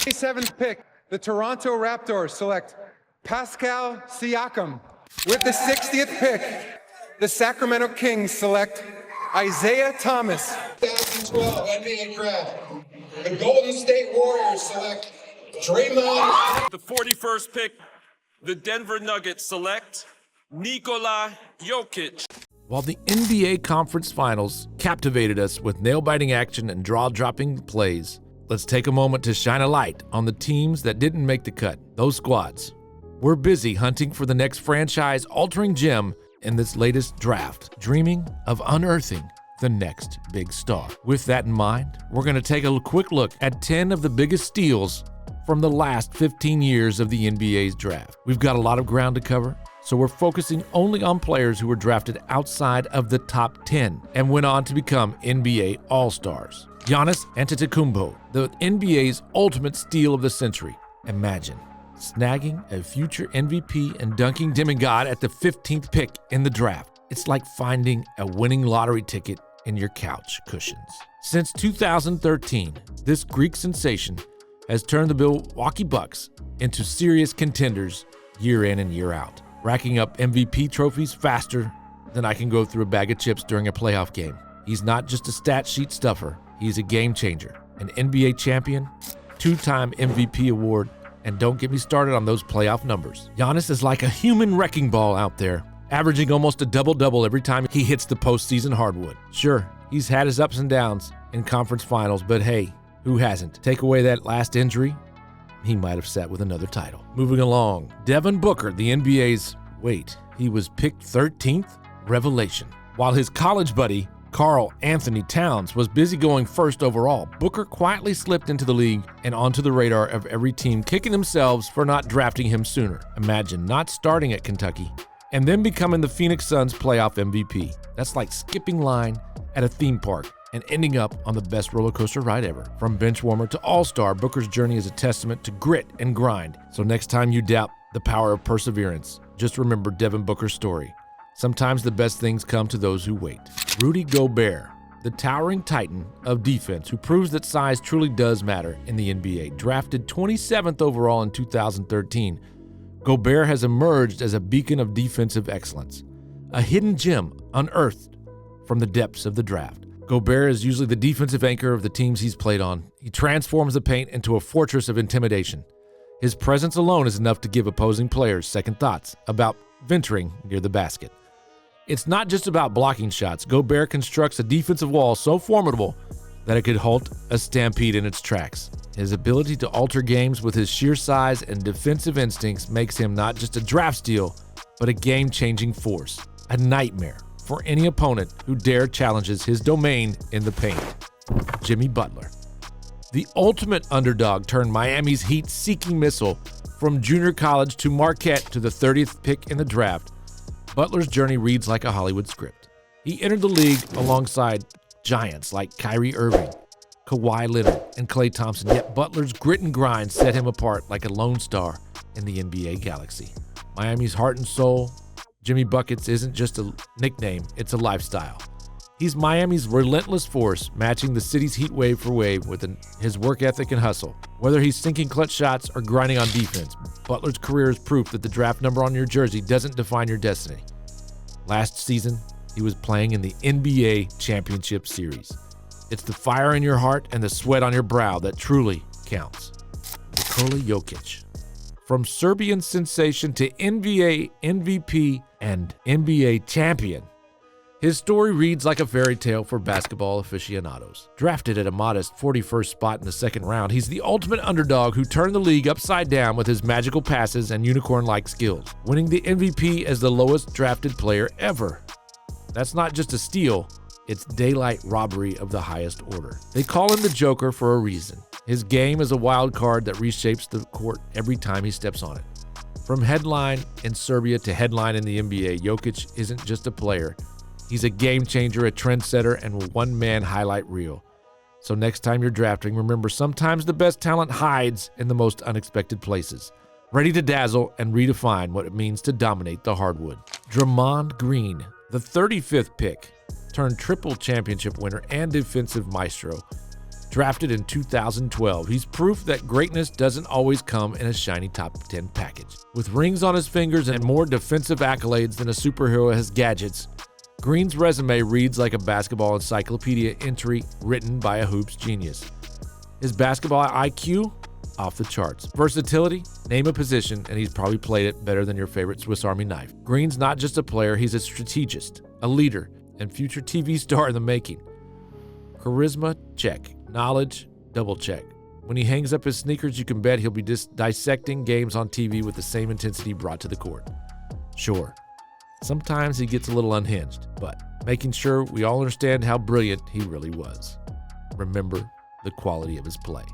27th pick, the Toronto Raptors select Pascal Siakam. With the 60th pick, the Sacramento Kings select Isaiah Thomas. 2012 NBA Draft, the Golden State Warriors select Draymond. The 41st pick, the Denver Nuggets select Nikola Jokic. While the NBA Conference Finals captivated us with nail-biting action and jaw-dropping plays, let's take a moment to shine a light on the teams that didn't make the cut, those squads. We're busy hunting for the next franchise-altering gem in this latest draft, dreaming of unearthing the next big star. With that in mind, we're going to take a quick look at 10 of the biggest steals from the last 15 years of the NBA's draft. We've got a lot of ground to cover, so we're focusing only on players who were drafted outside of the top 10 and went on to become NBA All-Stars. Giannis Antetokounmpo, the NBA's ultimate steal of the century. Imagine snagging a future MVP and dunking demigod at the 15th pick in the draft. It's like finding a winning lottery ticket in your couch cushions. Since 2013, this Greek sensation has turned the Milwaukee Bucks into serious contenders year in and year out, racking up MVP trophies faster than I can go through a bag of chips during a playoff game. He's not just a stat sheet stuffer, he's a game changer, an NBA champion, two-time MVP award, and don't get me started on those playoff numbers. Giannis is like a human wrecking ball out there, averaging almost a double-double every time he hits the postseason hardwood. Sure, he's had his ups and downs in conference finals, but hey, who hasn't? Take away that last injury, he might have sat with another title. Moving along, Devin Booker, the NBA's, he was picked 13th? Revelation. While his college buddy, Karl Anthony Towns, was busy going first overall, Booker quietly slipped into the league and onto the radar of every team, kicking themselves for not drafting him sooner. Imagine not starting at Kentucky and then becoming the Phoenix Suns playoff MVP. That's like skipping line at a theme park and ending up on the best roller coaster ride ever. From bench warmer to all-star, Booker's journey is a testament to grit and grind. So next time you doubt the power of perseverance, just remember Devin Booker's story. Sometimes the best things come to those who wait. Rudy Gobert, the towering titan of defense who proves that size truly does matter in the NBA. Drafted 27th overall in 2013, Gobert has emerged as a beacon of defensive excellence, a hidden gem unearthed from the depths of the draft. Gobert is usually the defensive anchor of the teams he's played on. He transforms the paint into a fortress of intimidation. His presence alone is enough to give opposing players second thoughts about venturing near the basket. It's not just about blocking shots. Gobert constructs a defensive wall so formidable that it could halt a stampede in its tracks. His ability to alter games with his sheer size and defensive instincts makes him not just a draft steal, but a game-changing force, a nightmare for any opponent who dare challenges his domain in the paint. Jimmy Butler, the ultimate underdog turned Miami's heat-seeking missile from junior college to Marquette to the 30th pick in the draft. Butler's journey reads like a Hollywood script. He entered the league alongside giants like Kyrie Irving, Kawhi Leonard, and Klay Thompson, yet Butler's grit and grind set him apart like a lone star in the NBA galaxy. Miami's heart and soul, Jimmy Buckets isn't just a nickname, it's a lifestyle. He's Miami's relentless force, matching the city's heat wave for wave with his work ethic and hustle. Whether he's sinking clutch shots or grinding on defense, Butler's career is proof that the draft number on your jersey doesn't define your destiny. Last season, he was playing in the NBA Championship Series. It's the fire in your heart and the sweat on your brow that truly counts. Nikola Jokic. From Serbian sensation to NBA MVP and NBA champion, his story reads like a fairy tale for basketball aficionados. Drafted at a modest 41st spot in the second round, he's the ultimate underdog who turned the league upside down with his magical passes and unicorn-like skills, winning the MVP as the lowest drafted player ever. That's not just a steal, it's daylight robbery of the highest order. They call him the Joker for a reason. His game is a wild card that reshapes the court every time he steps on it. From headline in Serbia to headline in the NBA, Jokic isn't just a player. He's a game changer, a trendsetter, and a one-man highlight reel. So next time you're drafting, remember sometimes the best talent hides in the most unexpected places, ready to dazzle and redefine what it means to dominate the hardwood. Draymond Green, the 35th pick, turned triple championship winner and defensive maestro. Drafted in 2012, he's proof that greatness doesn't always come in a shiny top 10 package. With rings on his fingers and more defensive accolades than a superhero has gadgets, Green's resume reads like a basketball encyclopedia entry written by a hoops genius. His basketball IQ? Off the charts. Versatility? Name a position, and he's probably played it better than your favorite Swiss Army knife. Green's not just a player, he's a strategist, a leader, and future TV star in the making. Charisma? Check. Knowledge? Double check. When he hangs up his sneakers, you can bet he'll be dissecting games on TV with the same intensity brought to the court. Sure, sometimes he gets a little unhinged, but making sure we all understand how brilliant he really was. Remember the quality of his play.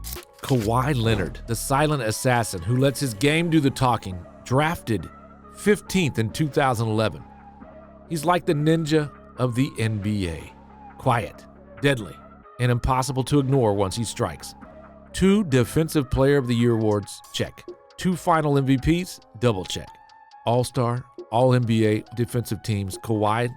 Kawhi Leonard, the silent assassin who lets his game do the talking, drafted 15th in 2011. He's like the ninja of the NBA. Quiet, deadly, and impossible to ignore once he strikes. 2 Defensive Player of the Year awards, check. 2 Final MVPs, double check. All-Star, All-NBA defensive teams. Kawhi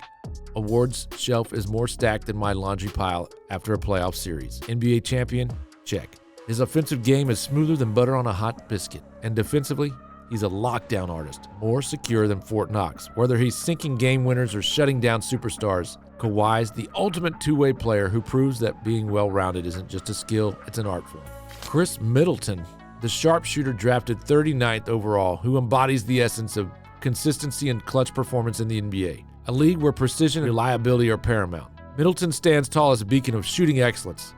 awards shelf is more stacked than my laundry pile after a playoff series. NBA champion, check. His offensive game is smoother than butter on a hot biscuit. And defensively, he's a lockdown artist, more secure than Fort Knox. Whether he's sinking game winners or shutting down superstars, Kawhi's the ultimate two-way player who proves that being well-rounded isn't just a skill, it's an art form. Chris Middleton, the sharpshooter drafted 39th overall, who embodies the essence of consistency and clutch performance in the NBA, a league where precision and reliability are paramount. Middleton stands tall as a beacon of shooting excellence.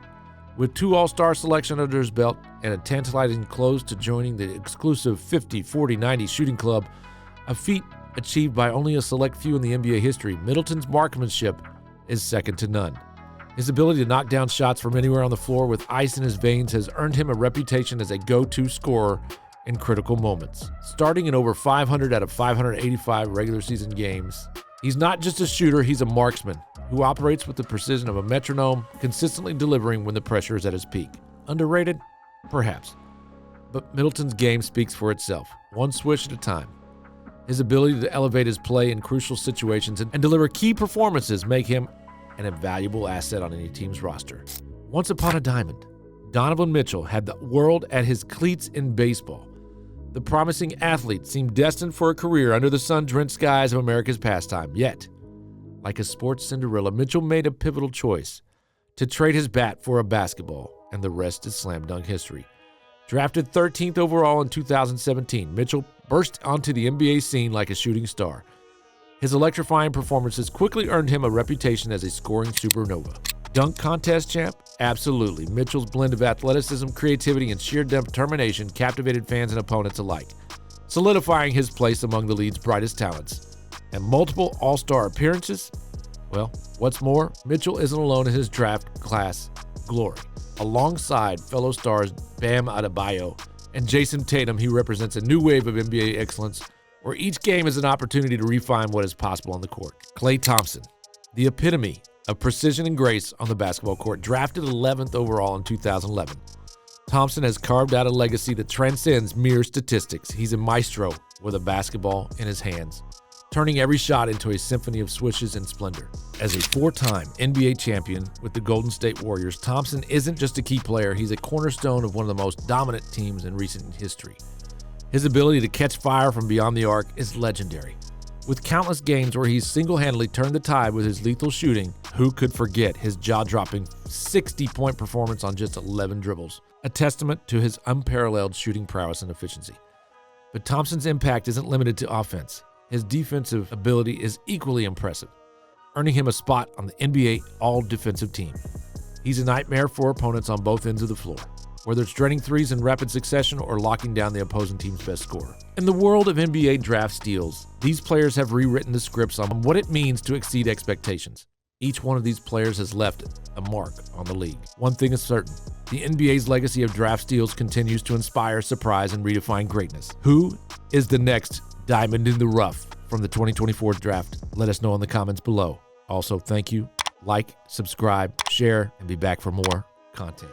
With 2 All-Star selections under his belt and a tantalizing close to joining the exclusive 50-40-90 shooting club, a feat achieved by only a select few in the NBA history, Middleton's marksmanship is second to none. His ability to knock down shots from anywhere on the floor with ice in his veins has earned him a reputation as a go-to scorer in critical moments. Starting in over 500 out of 585 regular season games, he's not just a shooter, he's a marksman who operates with the precision of a metronome, consistently delivering when the pressure is at its peak. Underrated? Perhaps. But Middleton's game speaks for itself, one swish at a time. His ability to elevate his play in crucial situations and deliver key performances make him an invaluable asset on any team's roster. Once upon a diamond, Donovan Mitchell had the world at his cleats in baseball. The promising athlete seemed destined for a career under the sun-drenched skies of America's pastime. Yet, like a sports Cinderella, Mitchell made a pivotal choice to trade his bat for a basketball, and the rest is slam dunk history. Drafted 13th overall in 2017, Mitchell burst onto the NBA scene like a shooting star. His electrifying performances quickly earned him a reputation as a scoring supernova. Dunk contest champ? Absolutely. Mitchell's blend of athleticism, creativity, and sheer determination captivated fans and opponents alike, solidifying his place among the league's brightest talents. And multiple All-Star appearances? Well, what's more, Mitchell isn't alone in his draft class glory. Alongside fellow stars Bam Adebayo and Jason Tatum, he represents a new wave of NBA excellence where each game is an opportunity to refine what is possible on the court. Klay Thompson, the epitome of precision and grace on the basketball court, drafted 11th overall in 2011. Thompson has carved out a legacy that transcends mere statistics. He's a maestro with a basketball in his hands, turning every shot into a symphony of swishes and splendor. As a 4-time NBA champion with the Golden State Warriors, Thompson isn't just a key player, he's a cornerstone of one of the most dominant teams in recent history. His ability to catch fire from beyond the arc is legendary. With countless games where he's single-handedly turned the tide with his lethal shooting, who could forget his jaw-dropping 60-point performance on just 11 dribbles, a testament to his unparalleled shooting prowess and efficiency. But Thompson's impact isn't limited to offense. His defensive ability is equally impressive, earning him a spot on the NBA All-Defensive Team. He's a nightmare for opponents on both ends of the floor, whether it's draining threes in rapid succession or locking down the opposing team's best scorer. In the world of NBA draft steals, these players have rewritten the scripts on what it means to exceed expectations. Each one of these players has left a mark on the league. One thing is certain, the NBA's legacy of draft steals continues to inspire, surprise, and redefine greatness. Who is the next diamond in the rough from the 2024 draft? Let us know in the comments below. Also, thank you, like, subscribe, share, and be back for more content.